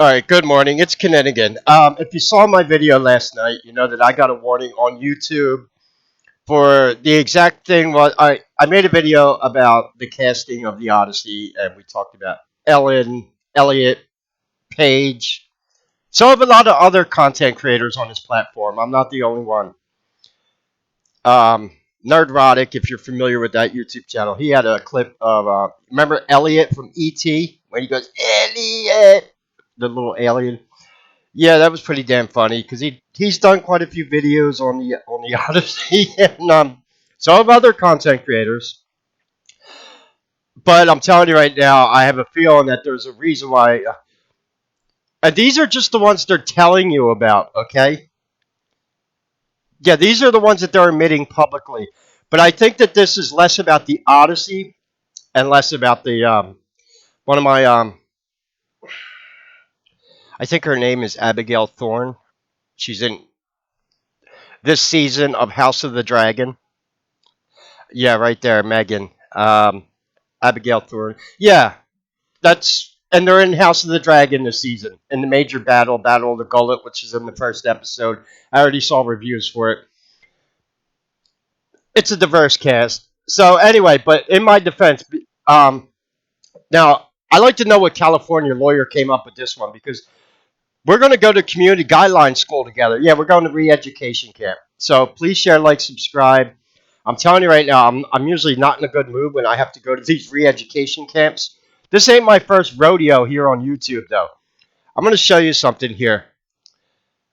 All right, good morning. It's Kinninigan. If you saw my video last night, you know that I got a warning on YouTube for the exact thing. I made a video about the casting of the Odyssey, and we talked about Ellen, Elliot, Paige. So I have a lot of other content creators on this platform. I'm not the only one. Nerdrotic, if you're familiar with that YouTube channel, he had a clip of remember Elliot from ET when he goes Elliot, the little alien. Yeah, that was pretty damn funny because he's done quite a few videos on the Odyssey and some other content creators. But I'm telling you right now, I have a feeling that there's a reason why. And these are just the ones they're telling you about, okay? Yeah, these are the ones that they're admitting publicly. But I think that this is less about the Odyssey and less about the one of my I think her name is Abigail Thorne. She's in this season of House of the Dragon. Yeah, right there, Megan. Abigail Thorne. Yeah, that's and they're in House of the Dragon this season in the major battle, Battle of the Gullet, which is in the first episode. I already saw reviews for it. It's a diverse cast. So anyway, but in my defense, now I like to know what California lawyer came up with this one because we're going to go to community guideline school together. Yeah, we're going to re-education camp. So please share, like, subscribe. I'm telling you right now, I'm usually not in a good mood when I have to go to these re-education camps. This ain't my first rodeo here on YouTube, though. I'm going to show you something here.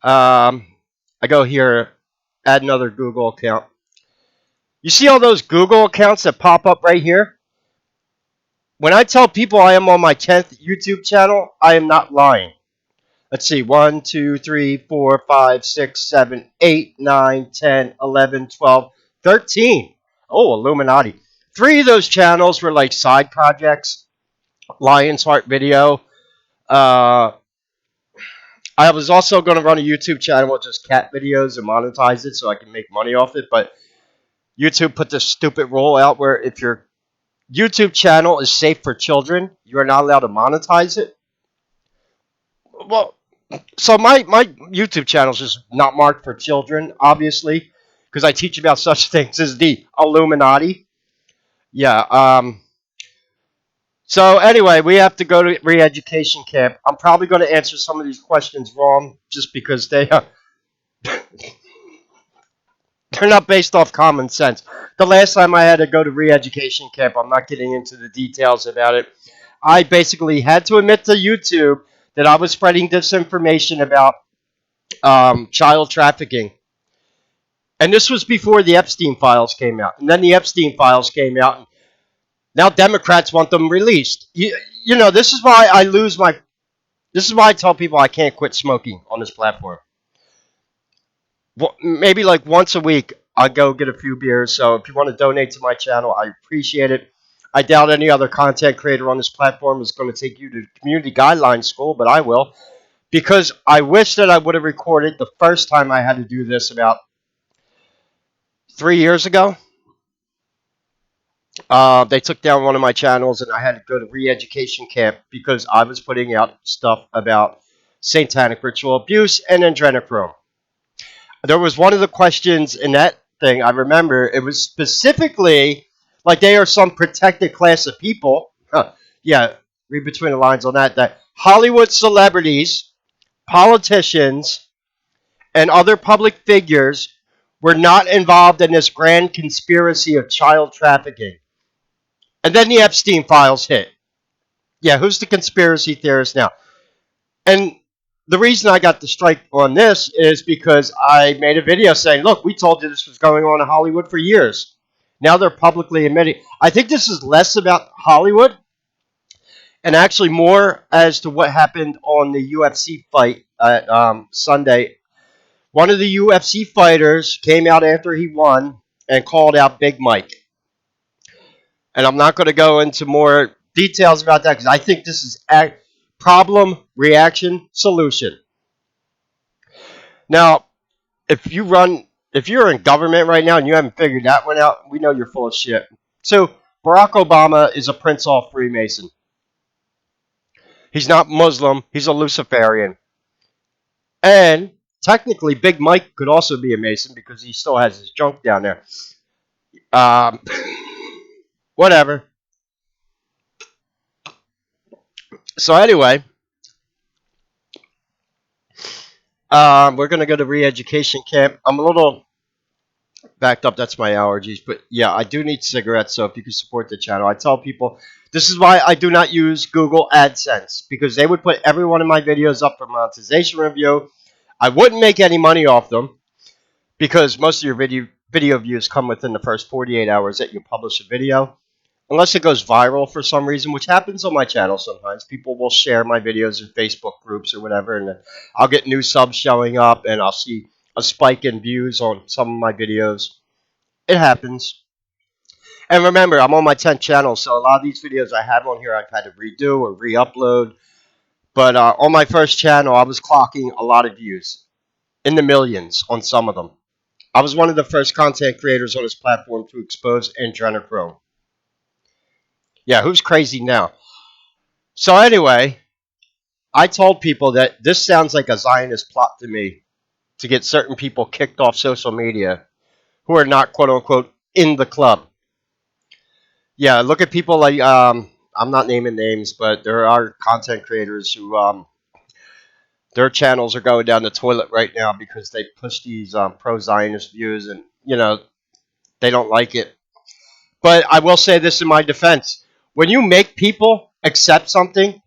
I go here, add another Google account. You see all those Google accounts that pop up right here? When I tell people I am on my 10th YouTube channel, I am not lying. Let's see, 1, 2, 3, 4, 5, 6, 7, 8, 9, 10, 11, 12, 13. Oh, Illuminati. 3 of those channels were like side projects. Lion's Heart Video. I was also going to run a YouTube channel with just cat videos and monetize it so I can make money off it. But YouTube put this stupid rule out where if your YouTube channel is safe for children, you are not allowed to monetize it. Well, so my YouTube channel is just not marked for children, obviously, because I teach about such things as the Illuminati. Yeah. So anyway, we have to go to re-education camp. I'm probably going to answer some of these questions wrong, just because they're not based off common sense. The last time I had to go to re-education camp, I'm not getting into the details about it. I basically had to admit to YouTube that I was spreading disinformation about child trafficking. And this was before the Epstein files came out. And then the Epstein files came out. And now Democrats want them released. You know, this is why I lose my. This is why I tell people I can't quit smoking on this platform. Well, maybe like once a week, I'll go get a few beers. So if you want to donate to my channel, I appreciate it. I doubt any other content creator on this platform is going to take you to community guidelines school, but I will. Because I wish that I would have recorded the first time I had to do this about 3 years ago. They took down one of my channels and I had to go to re-education camp because I was putting out stuff about satanic ritual abuse and adrenochrome. There was one of the questions in that thing, I remember, it was specifically like they are some protected class of people. Yeah, read between the lines on that Hollywood celebrities, politicians, and other public figures were not involved in this grand conspiracy of child trafficking. And then the Epstein files hit. Yeah, who's the conspiracy theorist now? And the reason I got the strike on this is because I made a video saying, look, we told you this was going on in Hollywood for years. Now they're publicly admitting. I think this is less about Hollywood and actually more as to what happened on the UFC fight at Sunday. One of the UFC fighters came out after he won and called out Big Mike. And I'm not going to go into more details about that because I think this is problem, reaction, solution. Now, if you're in government right now and you haven't figured that one out, we know you're full of shit. So, Barack Obama is a Prince Hall Freemason. He's not Muslim. He's a Luciferian. And technically, Big Mike could also be a Mason because he still has his junk down there. Um, whatever. So anyway, we're gonna go to re-education camp. I'm a little backed up. That's my allergies, but yeah, I do need cigarettes. So if you can support the channel, I tell people this is why I do not use Google AdSense because they would put every one of my videos up for monetization review. I wouldn't make any money off them because most of your video views come within the first 48 hours that you publish a video. Unless it goes viral for some reason, which happens on my channel sometimes. People will share my videos in Facebook groups or whatever, and then I'll get new subs showing up, and I'll see a spike in views on some of my videos. It happens. And remember, I'm on my 10th channel, so a lot of these videos I have on here I've had to redo or re-upload. But on my first channel, I was clocking a lot of views, in the millions on some of them. I was one of the first content creators on this platform to expose adrenochrome. Yeah, who's crazy now? So anyway, I told people that this sounds like a Zionist plot to me to get certain people kicked off social media who are not quote unquote in the club. Yeah, look at people like I'm not naming names, but there are content creators who their channels are going down the toilet right now because they push these pro-Zionist views, and they don't like it. But I will say this in my defense: when you make people accept something,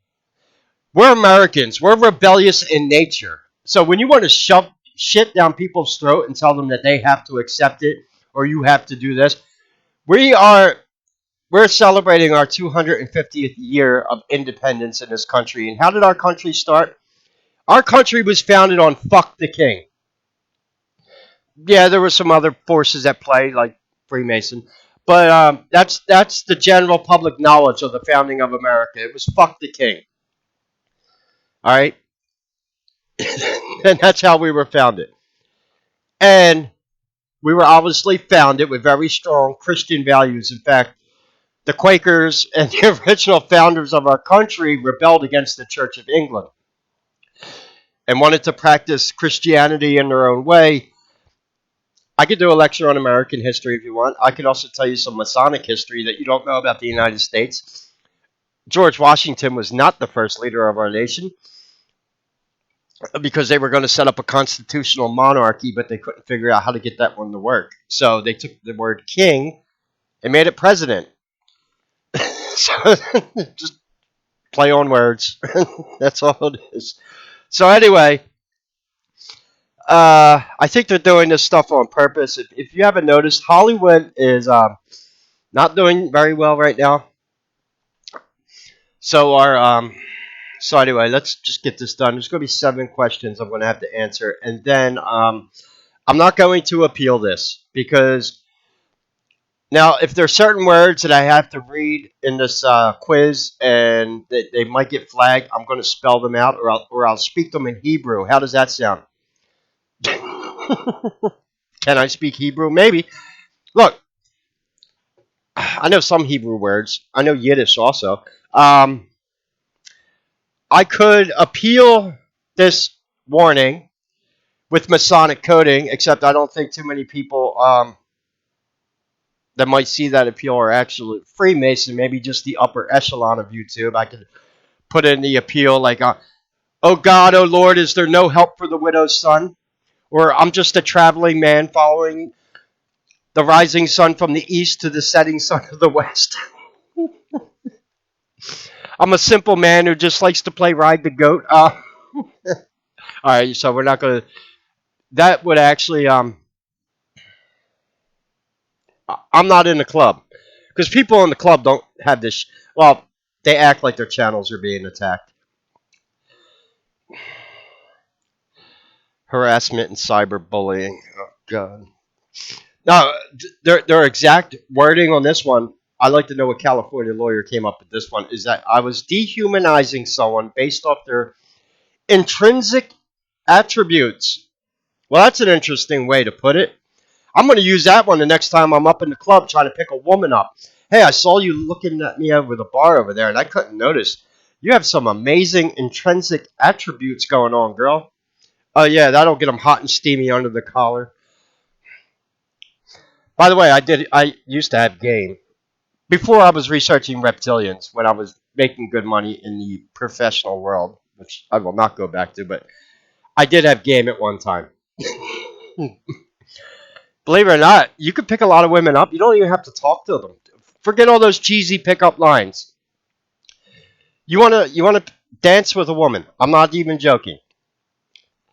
we're Americans. We're rebellious in nature. So when you want to shove shit down people's throat and tell them that they have to accept it or you have to do this, we are we're celebrating our 250th year of independence in this country. And how did our country start? Our country was founded on fuck the king. Yeah, there were some other forces at play like Freemason, but that's the general public knowledge of the founding of America. It was fuck the king. All right, and that's how we were founded. And we were obviously founded with very strong Christian values. In fact, the Quakers and the original founders of our country rebelled against the Church of England and wanted to practice Christianity in their own way. I could do a lecture on American history if you want. I could also tell you some Masonic history that you don't know about the United States. George Washington was not the first leader of our nation because they were going to set up a constitutional monarchy, but they couldn't figure out how to get that one to work. So they took the word king and made it president. So just play on words. That's all it is. So anyway, I think they're doing this stuff on purpose. If you haven't noticed, Hollywood is not doing very well right now. So so anyway, let's just get this done. There's going to be 7 questions I'm going to have to answer, and then I'm not going to appeal this because now if there are certain words that I have to read in this quiz and they might get flagged, I'm going to spell them out or I'll speak them in Hebrew. How does that sound? Can I speak Hebrew? Maybe. Look, I know some Hebrew words. I know Yiddish also. I could appeal this warning with Masonic coding, except I don't think too many people that might see that appeal are actually Freemason. Maybe just the upper echelon of YouTube. I could put in the appeal like, "Oh God, oh Lord, is there no help for the widow's son?" Or "I'm just a traveling man following the rising sun from the east to the setting sun of the west." I'm a simple man who just likes to play ride the goat. All right, so we're not going to. That would actually. I'm not in the club because people in the club don't have this. Well, they act like their channels are being attacked. Harassment and cyberbullying. Oh God. Now, their exact wording on this one. I'd like to know what California lawyer came up with this one. Is that I was dehumanizing someone based off their intrinsic attributes. Well, that's an interesting way to put it. I'm going to use that one the next time I'm up in the club trying to pick a woman up. Hey, I saw you looking at me over the bar over there, and I couldn't notice. You have some amazing intrinsic attributes going on, girl. Oh yeah, that'll get them hot and steamy under the collar. By the way, I used to have game before I was researching reptilians when I was making good money in the professional world, which I will not go back to, but I did have game at one time. Believe it or not, you can pick a lot of women up. You don't even have to talk to them. Forget all those cheesy pickup lines. You wanna dance with a woman. I'm not even joking.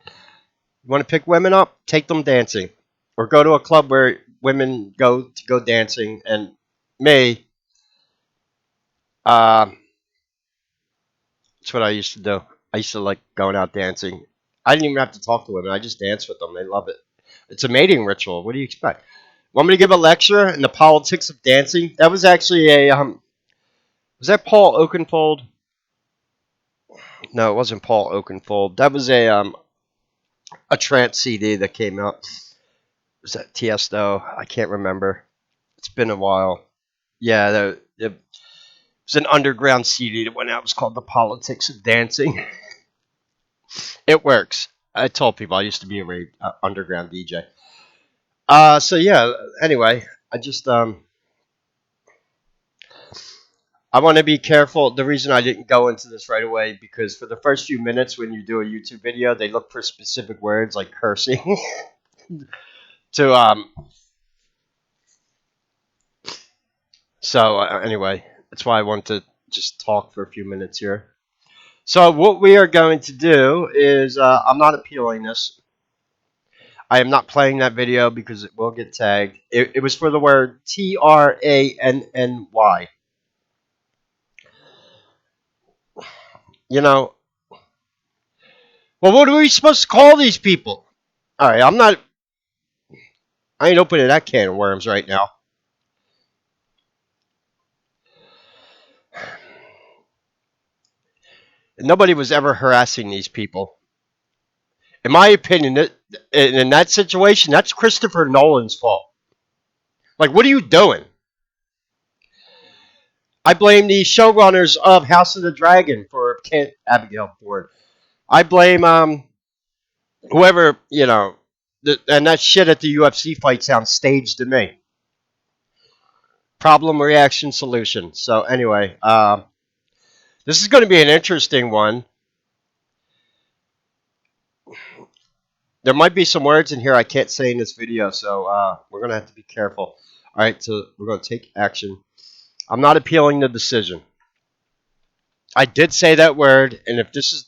You want to pick women up? Take them dancing, or go to a club where women go dancing. And me, uh, that's what I used to do. I used to like going out dancing. I didn't even have to talk to women. I just dance with them. They love it. It's a mating ritual. What do you expect? Want me to give a lecture in the politics of dancing? That was actually a was that Paul Oakenfold? No, it wasn't Paul Oakenfold. That was a trance CD that came out. Was that Tiesto? I can't remember. It's been a while. Yeah, it was an underground CD that went out. It was called The Politics of Dancing. It works. I told people I used to be a underground DJ. So yeah. Anyway, I want to be careful. The reason I didn't go into this right away because for the first few minutes when you do a YouTube video, they look for specific words like cursing to So anyway, that's why I want to just talk for a few minutes here. So what we are going to do is I'm not appealing this. I am not playing that video because it will get tagged. It was for the word Tranny. You know, well, what are we supposed to call these people? All right, I ain't opening that can of worms right now. Nobody was ever harassing these people. In my opinion, in that situation, that's Christopher Nolan's fault. Like, what are you doing? I blame the showrunners of House of the Dragon for Abigail Ford. I blame whoever and that shit at the UFC fight sounds staged to me. Problem, reaction, solution. So anyway, this is going to be an interesting one. There might be some words in here I can't say in this video, so we're going to have to be careful. All right, so we're going to take action. I'm not appealing the decision. I did say that word, and if this is,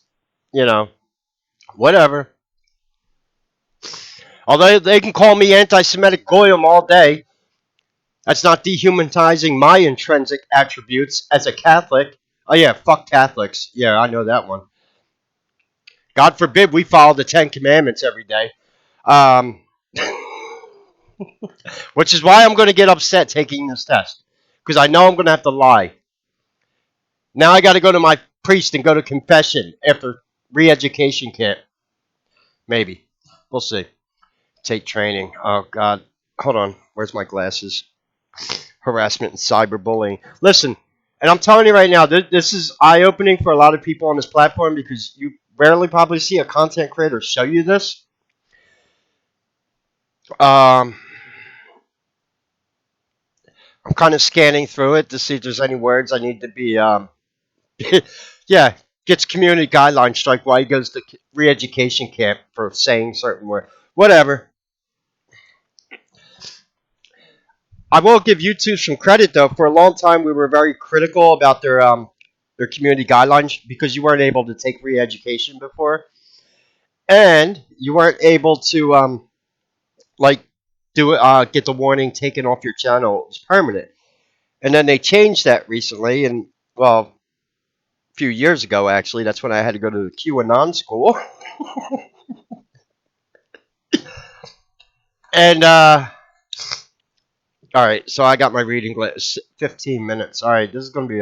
whatever. Although they can call me anti-Semitic goyim all day, that's not dehumanizing my intrinsic attributes as a Catholic. Oh yeah, fuck Catholics. Yeah, I know that one. God forbid we follow the Ten Commandments every day. Um, which is why I'm going to get upset taking this test. Because I know I'm going to have to lie. Now I got to go to my priest and go to confession after re-education camp. Maybe. We'll see. Take training. Oh, God. Hold on. Where's my glasses? Harassment and cyberbullying. Listen, and I'm telling you right now, this is eye-opening for a lot of people on this platform because you rarely probably see a content creator show you this. I'm kind of scanning through it to see if there's any words I need to be yeah, gets community guideline strike while he goes to re-education camp for saying certain words. Whatever. I will give YouTube some credit though. For a long time, we were very critical about their community guidelines because you weren't able to take re-education before, and you weren't able to like do get the warning taken off your channel. It was permanent, and then they changed that recently, and well, a few years ago actually. That's when I had to go to the QAnon school. And all right, so I got my reading list. 15 minutes. All right, this is gonna be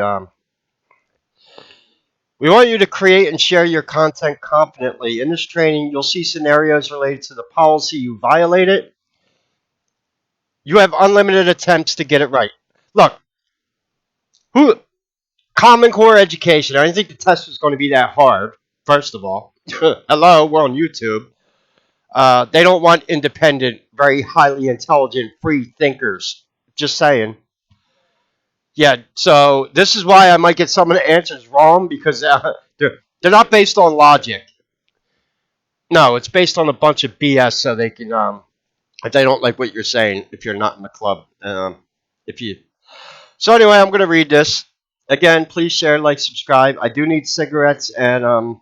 We want you to create and share your content confidently. In this training, you'll see scenarios related to the policy you violated. You have unlimited attempts to get it right. Look, who Common Core education. I didn't think the test was going to be that hard. First of all, hello, we're on YouTube. They don't want independent, very highly intelligent, free thinkers. Just saying. Yeah, so this is why I might get some of the answers wrong because they're not based on logic. No, it's based on a bunch of BS, so they can if they don't like what you're saying, if you're not in the club, if you. So anyway, I'm gonna read this again. Please share, like, subscribe. I do need cigarettes, and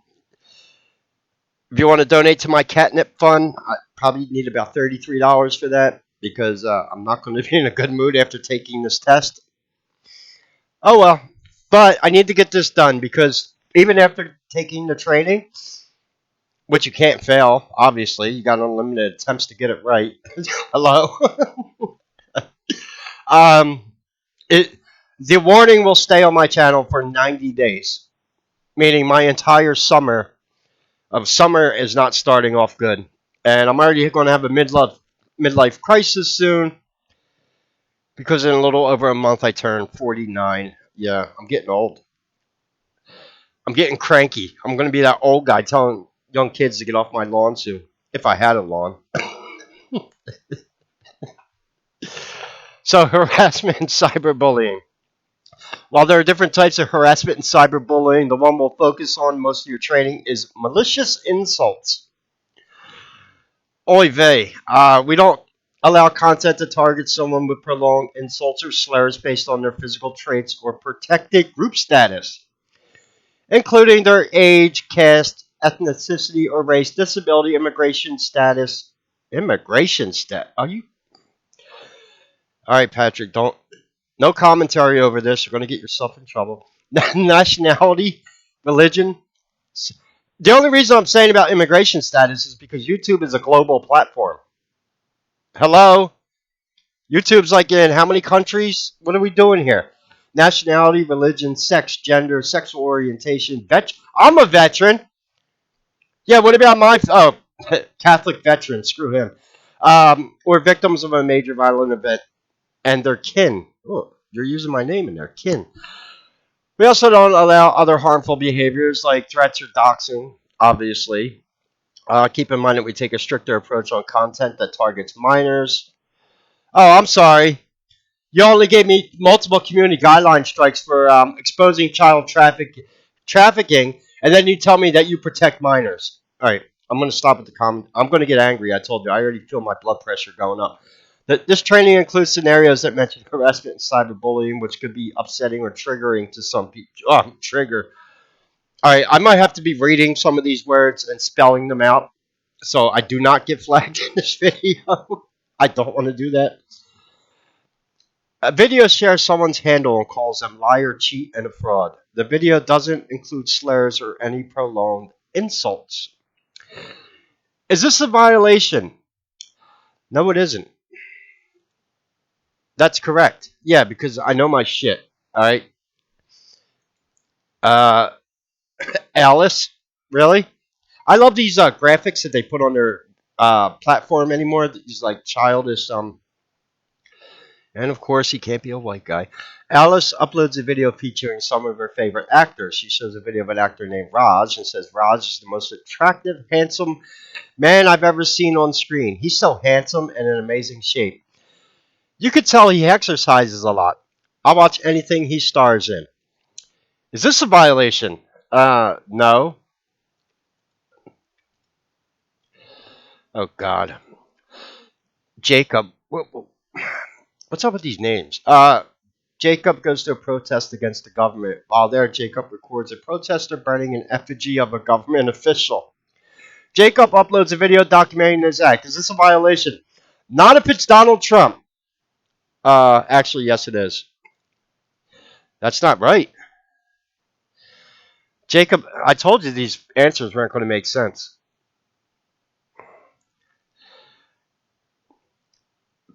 if you want to donate to my catnip fund, I probably need about $33 for that because I'm not going to be in a good mood after taking this test. Oh well, but I need to get this done because even after taking the training, which you can't fail, obviously, you got unlimited attempts to get it right. Hello. um, it the warning will stay on my channel for 90 days, meaning my entire summer is not starting off good, and I'm already going to have a midlife crisis soon because in a little over a month I turn 49. Yeah, I'm getting old. I'm getting cranky. I'm going to be that old guy telling young kids to get off my lawn soon, if I had a lawn. So harassment and cyberbullying. While there are different types of harassment and cyberbullying, the one we'll focus on most of your training is malicious insults. Oy vey. We don't allow content to target someone with prolonged insults or slurs based on their physical traits or protected group status, including their age, caste, ethnicity, or race, disability, immigration status. Immigration stat? Are you? All right, Patrick. Don't. No commentary over this. You're going to get yourself in trouble. Nationality, religion. The only reason I'm saying about immigration status is because YouTube is a global platform. Hello? YouTube's like in how many countries? What are we doing here? Nationality, religion, sex, gender, sexual orientation. I'm a veteran. Yeah, what about my Catholic veteran? Screw him. Or victims of a major violent event and their kin. Oh, you're using my name in there, kin. We also don't allow other harmful behaviors like threats or doxing, obviously. Keep in mind that we take a stricter approach on content that targets minors. Oh, I'm sorry. You only gave me multiple community guideline strikes for exposing child trafficking, and then you tell me that you protect minors. All right, I'm going to stop at the comment. I'm going to get angry. I told you. I already feel my blood pressure going up. This training includes scenarios that mention harassment and cyberbullying, which could be upsetting or triggering to some people. Oh, trigger. All right, I might have to be reading some of these words and spelling them out, so I do not get flagged in this video. I don't want to do that. A video shares someone's handle and calls them liar, cheat, and a fraud. The video doesn't include slurs or any prolonged insults. Is this a violation? No, it isn't. That's correct. Yeah, because I know my shit. All right. Uh, Alice, really? I love these graphics that they put on their platform anymore. These like childish and of course, he can't be a white guy. Alice uploads a video featuring some of her favorite actors. She shows a video of an actor named Raj and says Raj is the most attractive, handsome man I've ever seen on screen. He's so handsome and in amazing shape. You could tell he exercises a lot. I'll watch anything he stars in. Is this a violation? No. Oh, God. Jacob. What's up with these names? Jacob goes to a protest against the government. While there, Jacob records a protester burning an effigy of a government official. Jacob uploads a video documenting this act. Is this a violation? Not if it's Donald Trump. Actually, yes, it is. That's not right. Jacob, I told you these answers weren't going to make sense.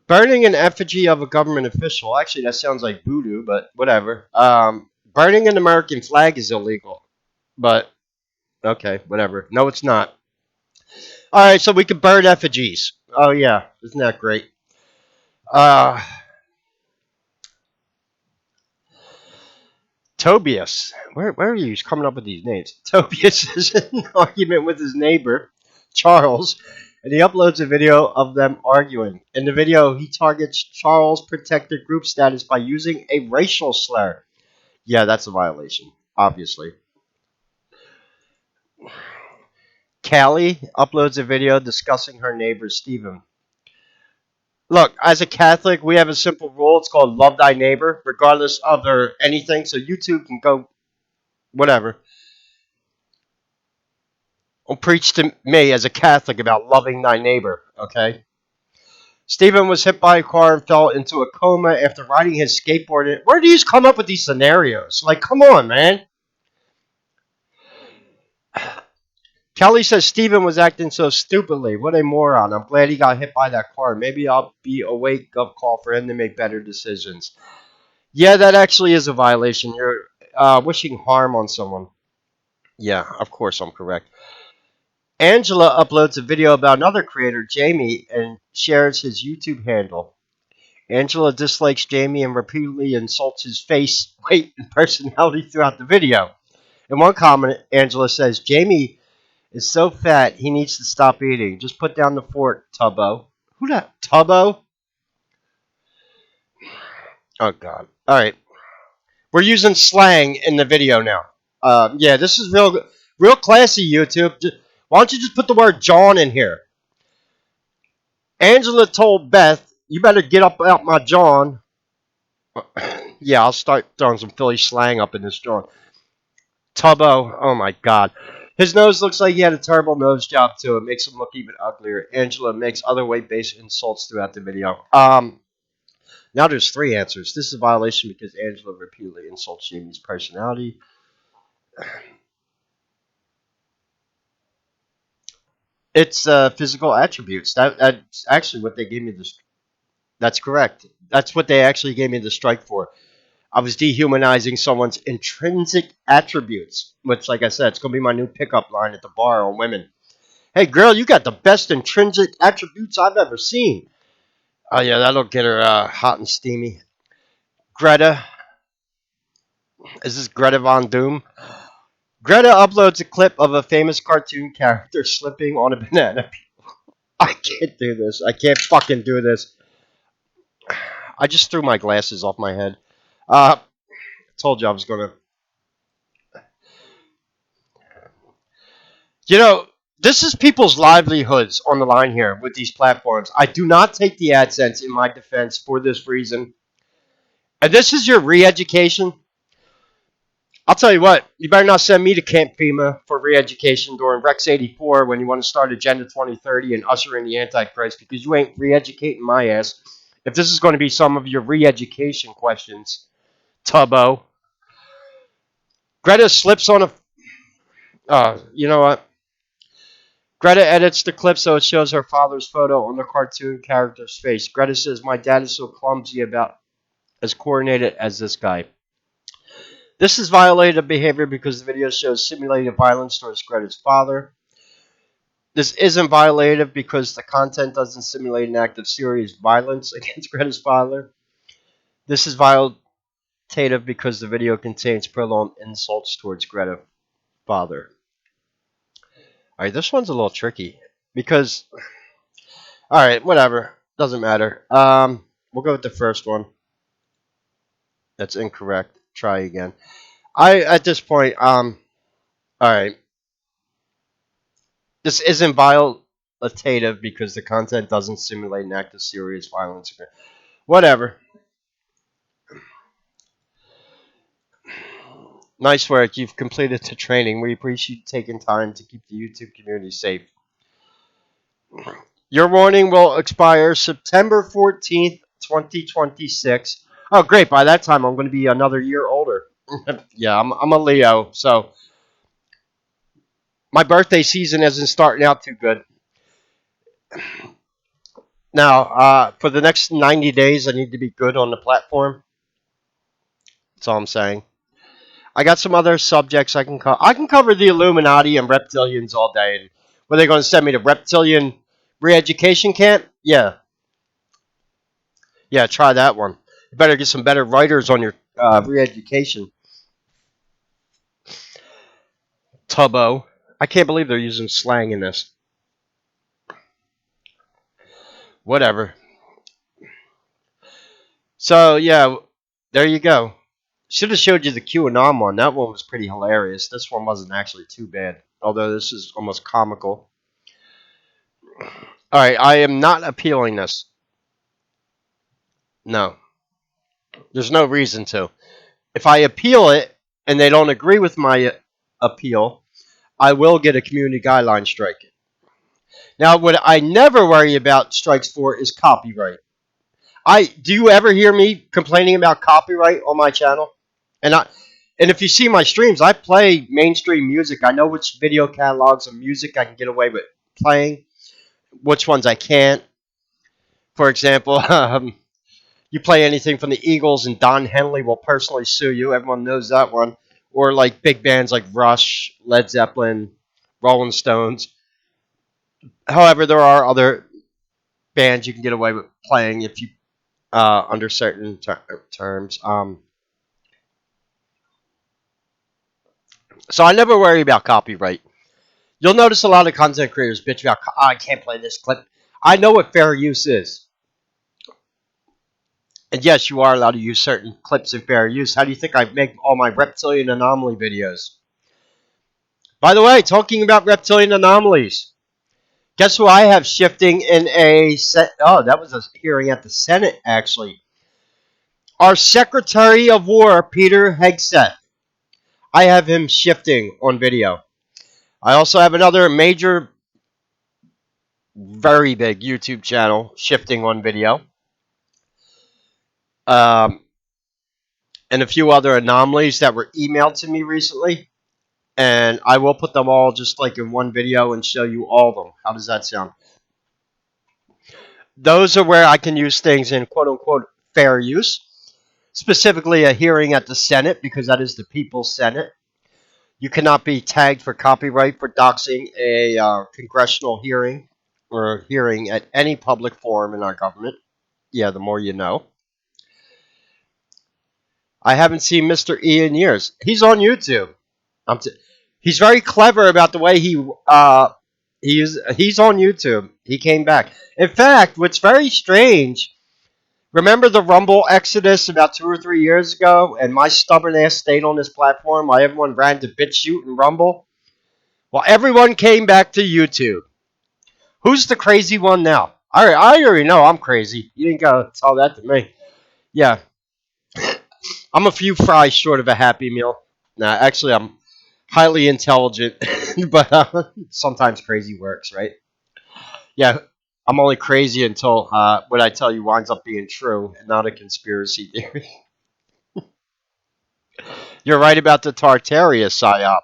Burning an effigy of a government official. Actually, that sounds like voodoo, but whatever. Burning an American flag is illegal. But, okay, whatever. No, it's not. All right, so we can burn effigies. Oh, yeah. Isn't that great? Tobias, where are you coming up with these names? Tobias is in an argument with his neighbor, Charles, and he uploads a video of them arguing. In the video, he targets Charles' protected group status by using a racial slur. Yeah, that's a violation, obviously. Callie uploads a video discussing her neighbor, Stephen. Look, as a Catholic, we have a simple rule. It's called love thy neighbor, regardless of their anything. So you two can go whatever. Don't preach to me as a Catholic about loving thy neighbor, okay? Stephen was hit by a car and fell into a coma after riding his skateboard. Where do you come up with these scenarios? Like, come on, man. Kelly says Stephen was acting so stupidly. What a moron. I'm glad he got hit by that car. Maybe I'll be a wake up call for him to make better decisions. Yeah, that actually is a violation. You're wishing harm on someone. Yeah, of course I'm correct. Angela uploads a video about another creator, Jamie, and shares his YouTube handle. Angela dislikes Jamie and repeatedly insults his face, weight, and personality throughout the video. In one comment, Angela says, Jamie is so fat he needs to stop eating. Just put down the fork, Tubbo. Who that? Tubbo? Oh, God. All right. We're using slang in the video now. Yeah, this is real classy, YouTube. Why don't you just put the word John in here? Angela told Beth, you better get up out my John. Yeah, I'll start throwing some Philly slang up in this John. Tubbo, oh my God. His nose looks like he had a terrible nose job too. It makes him look even uglier. Angela makes other weight-based insults throughout the video. Now there's 3 answers. This is a violation because Angela repeatedly insults Jamie's personality. It's physical attributes. That's actually what they gave me this. That's correct. That's what they actually gave me the strike for. I was dehumanizing someone's intrinsic attributes, which, like I said, it's going to be my new pickup line at the bar on women. Hey, girl, you got the best intrinsic attributes I've ever seen. Oh, yeah, that'll get her hot and steamy. Greta. Is this Greta Von Doom? Greta uploads a clip of a famous cartoon character slipping on a banana. I can't do this. I can't fucking do this. I just threw my glasses off my head. Told you I was going to. You know, this is people's livelihoods on the line here with these platforms. I do not take the AdSense in my defense for this reason. And this is your re-education. I'll tell you what, you better not send me to Camp FEMA for re-education during Rex 84 when you want to start Agenda 2030 and usher in the Antichrist, because you ain't re-educating my ass. If this is going to be some of your re-education questions, Tubbo. Greta slips on a... you know what? Greta edits the clip so it shows her father's photo on the cartoon character's face. Greta says, my dad is so clumsy about as coordinated as this guy. This is violated behavior because the video shows simulated violence towards Greta's father. This isn't violative because the content doesn't simulate an act of serious violence against Greta's father. This is violative because the video contains prolonged insults towards Greta's father. Alright, this one's a little tricky because... Alright, whatever. Doesn't matter. We'll go with the first one. That's incorrect. Try again. At this point, alright. This isn't violative because the content doesn't simulate an act of serious violence. Whatever. Nice work. You've completed the training. We appreciate you taking time to keep the YouTube community safe. Your warning will expire September 14th, 2026. Oh, great. By that time, I'm going to be another year older. Yeah, I'm a Leo, so my birthday season isn't starting out too good. Now, for the next 90 days, I need to be good on the platform. That's all I'm saying. I got some other subjects I can cover. I can cover the Illuminati and reptilians all day. And were they going to send me to reptilian re-education camp? Yeah. Yeah, try that one. You better get some better writers on your re-education. Tubbo. I can't believe they're using slang in this. Whatever. So yeah, there you go. Should have showed you the QAnon one. That one was pretty hilarious. This one wasn't actually too bad, although this is almost comical. All right, I am not appealing this. No, there's no reason to. If I appeal it and they don't agree with my appeal, I will get a community guideline strike. Now, what I never worry about strikes for is copyright. Do you ever hear me complaining about copyright on my channel? And I and if you see my streams, I play mainstream music. I know which video catalogs of music I can get away with playing, which ones I can't. For example, you play anything from the Eagles and Don Henley will personally sue you. Everyone knows that one. Or like big bands like Rush, Led Zeppelin, Rolling Stones. However, there are other bands you can get away with playing if you under certain terms. So I never worry about copyright. You'll notice a lot of content creators bitch about, I can't play this clip. I know what fair use is. And yes, you are allowed to use certain clips in fair use. How do you think I make all my reptilian anomaly videos? By the way, talking about reptilian anomalies, guess who I have shifting in a set? Oh, that was a hearing at the Senate, actually. Our Secretary of War, Peter Hegseth. I have him shifting on video. I also have another major, very big YouTube channel shifting on video. And a few other anomalies that were emailed to me recently. And I will put them all just like in one video and show you all of them. How does that sound? Those are where I can use things in quote-unquote fair use. Specifically a hearing at the Senate, because that is the People's Senate. You cannot be tagged for copyright for doxing a congressional hearing or a hearing at any public forum in our government. Yeah, the more you know. I haven't seen Mr. E in years. He's on YouTube. He's very clever about the way he's on YouTube. He came back. In fact, what's very strange, remember the Rumble exodus about 2 or 3 years ago, and my stubborn ass stayed on this platform while everyone ran to BitChute and Rumble? Well, everyone came back to YouTube. Who's the crazy one now? I already know I'm crazy. You ain't gotta tell that to me. Yeah, I'm a few fries short of a Happy Meal. Nah, actually, I'm highly intelligent, but sometimes crazy works, right? Yeah, I'm only crazy until what I tell you winds up being true and not a conspiracy theory. You're right about the Tartaria psyop.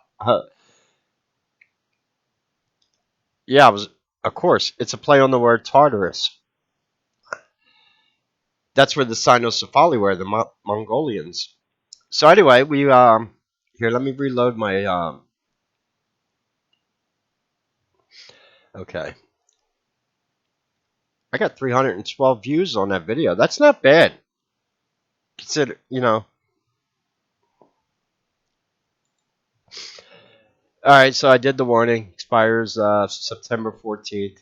Yeah, of course, it's a play on the word Tartarus. That's where the Cynocephali were, the Mongolians. So anyway, we here. Let me reload my Okay, I got 312 views on that video. That's not bad. Consider, All right, so I did the warning. Expires September 14th,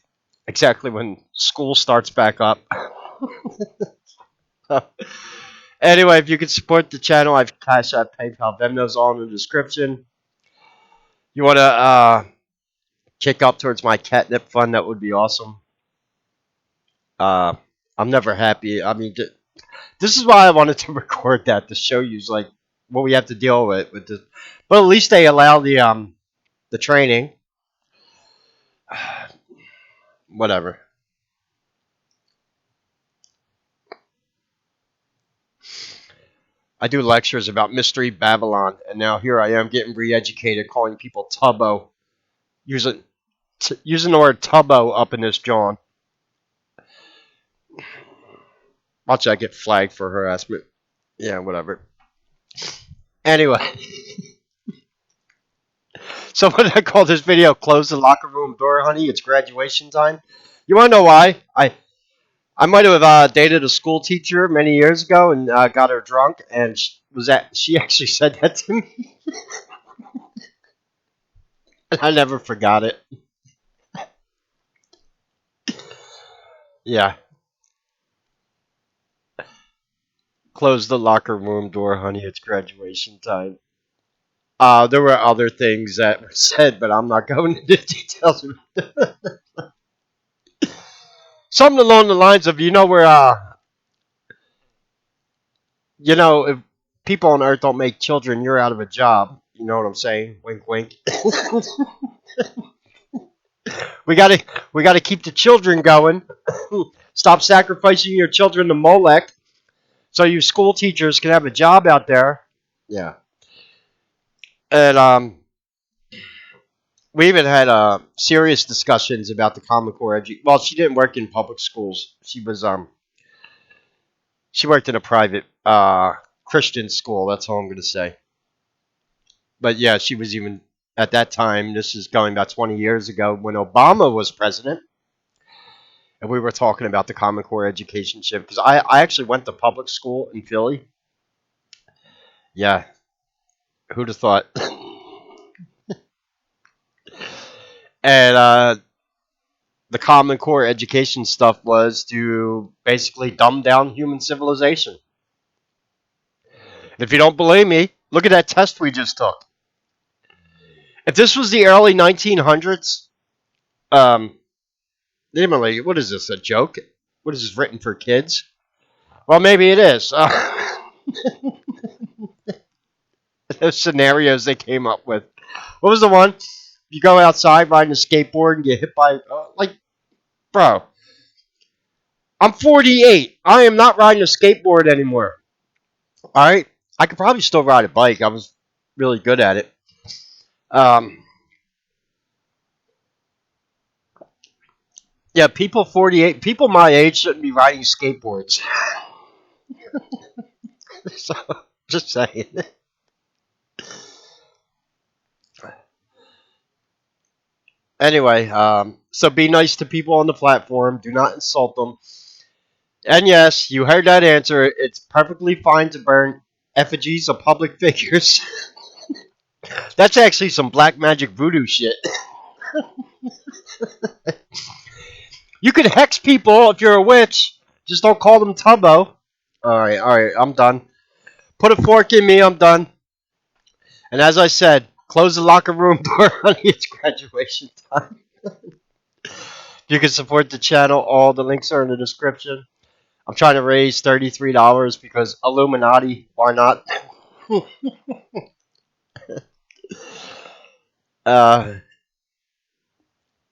exactly when school starts back up. Anyway, if you could support the channel, I've Cash App, PayPal, Vemno's all in the description. You want to kick up towards my catnip fund? That would be awesome. I'm never happy. I mean, this is why I wanted to record that to show you like what we have to deal with this. But at least they allow the training. Whatever. I do lectures about Mystery Babylon, and now here I am getting re-educated, calling people Tubbo, using the word Tubbo up in this John. Watch I get flagged for harassment. Yeah, whatever. Anyway, so what did I call this video? Close the locker room door, honey. It's graduation time. You want to know why? I might have dated a school teacher many years ago and got her drunk, and she actually said that to me. And I never forgot it. Yeah. Close the locker room door, honey. It's graduation time. There were other things that were said, but I'm not going into details. Something along the lines of, if people on Earth don't make children, you're out of a job. You know what I'm saying? Wink, wink. we gotta, we gotta keep the children going. Stop sacrificing your children to Molech, so you school teachers can have a job out there. Yeah, and we even had serious discussions about the Common Core Well, she didn't work in public schools. She worked in a private Christian school. That's all I'm gonna say. But yeah, she was even at that time. This is going about 20 years ago when Obama was president, and we were talking about the Common Core education shift because I actually went to public school in Philly. Yeah, who'd have thought? And the Common Core education stuff was to basically dumb down human civilization. If you don't believe me, look at that test we just took. If this was the early 1900s, um, namely, what is this, a joke? What is this, written for kids? Well, maybe it is. Those scenarios they came up with. What was the one? You go outside riding a skateboard and get hit by, bro, I'm 48. I am not riding a skateboard anymore. All right? I could probably still ride a bike. I was really good at it. Um, yeah, people 48, people my age shouldn't be riding skateboards. So, just saying. Anyway, so be nice to people on the platform. Do not insult them. And yes, you heard that answer. It's perfectly fine to burn effigies of public figures. That's actually some black magic voodoo shit. You could hex people if you're a witch. Just don't call them Tubbo. All right, I'm done. Put a fork in me, I'm done. And as I said, close the locker room door, honey. It's graduation time. You can support the channel. All the links are in the description. I'm trying to raise $33 because Illuminati, why not? uh,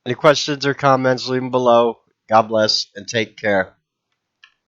any questions or comments, leave them below. God bless and take care.